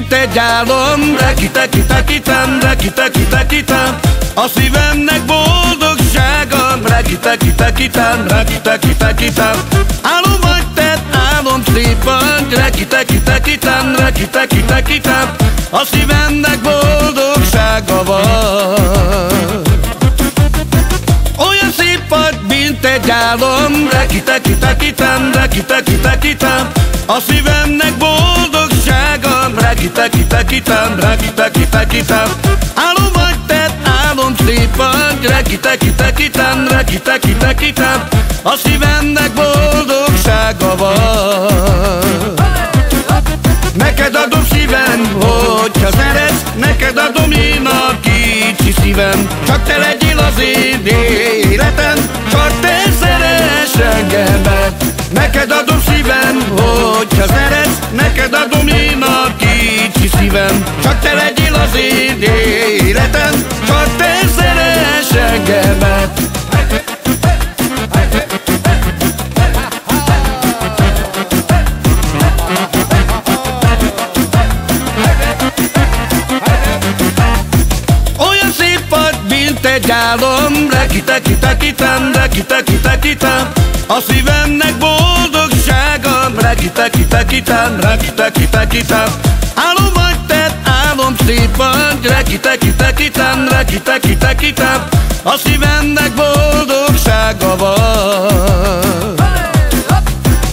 mint egy álom, reki-teki-teki-tem, reki-teki-teki-tem. A szívemnek boldogsága, reki-teki-teki-tem, reki-teki-teki-tem. Álom vagy te, álom szép vagy, reki-teki-teki-tem, reki-teki-teki-tem. A szívemnek boldogsága van. Olyan szép vagy, mint egy álom, reki-teki-teki-tem, reki-teki-teki-tem. A szívemnek boldogsága, reki-teki-teki-tem, reki-teki-teki-tem. Álom vagy te, álom szép vagy, reki-teki-teki-tem, reki-teki-teki-tem. A szívemnek boldogsága van. Neked adom szívem, hogyha szeretsz, neked adom én a kicsi szívem. Csak te legyél az én életem, csak te szeress engemet. Neked adom szívem, hogyha szeretsz, neked adom én a kicsi szívem. Csak te legyél az én életem, csak te szeress engemet. Olyan szép vagy, mint egy álom, reki-teki-teki-tem, reki-teki-teki-tem. A szívemnek boldogsága, reki-teki-teki-tem, reki-teki-teki-tem. Álom vagy te, álom szép vagy, reki-teki-teki-tem, reki-teki-teki-tem. A szívemnek boldogsága van.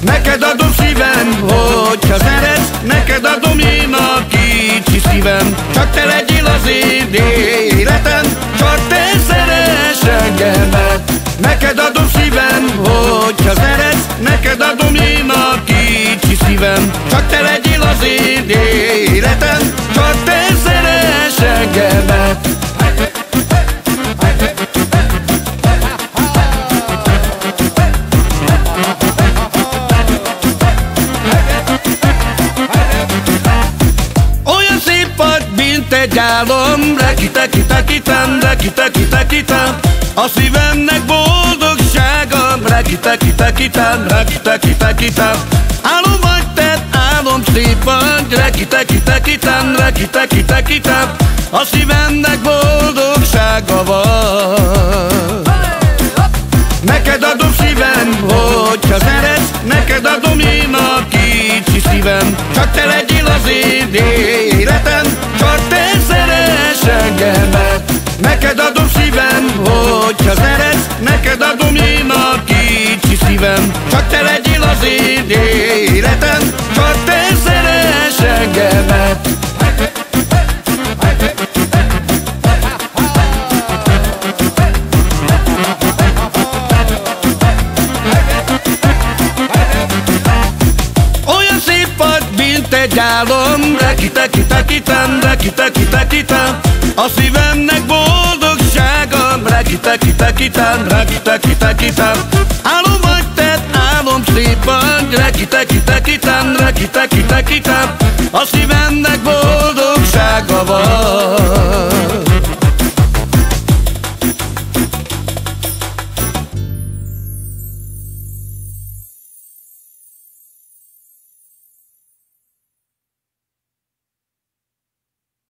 Neked adom szívem, hogyha szeretsz, neked adom én a kicsi szívem. Csak te legyél az én életem, csak te szeress engemet. Neked adom szívem, hogyha szeretsz, neked adom én a kicsi szívem. Csak te legyél az én életem, csak te szeress engemet. Olyan szép vagy, mint egy álom, reki-teki-teki-tem, reki-teki-teki-tem. A szívemnek boldogsága, reki-teki-teki-tem, reki-teki-teki-tem. Álom vagy te, álom szép vagy, reki-teki-teki-tem, reki-teki-teki-tem. A szívemnek boldogsága van. Neked adom szívem, hogyha szeretsz, neked adom én a kicsi szívem. Csak te legyél az én életem, csak te szeress engemet. Neked adom szívem, hogyha szeretsz, neked adom én a kicsi szívem. Csak te legyél az én életem, csak te szeress engemet. Olyan szép vagy, mint egy álom, reki-teki-teki-tem, reki-teki-teki-tem. A szívemnek boldogsága, reki-teki-teki-tem, reki-teki-teki-tem. Álom vagy te, álom szép vagy, reki-teki-teki-tem, reki-teki-teki-tem. A szívemnek boldogsága van.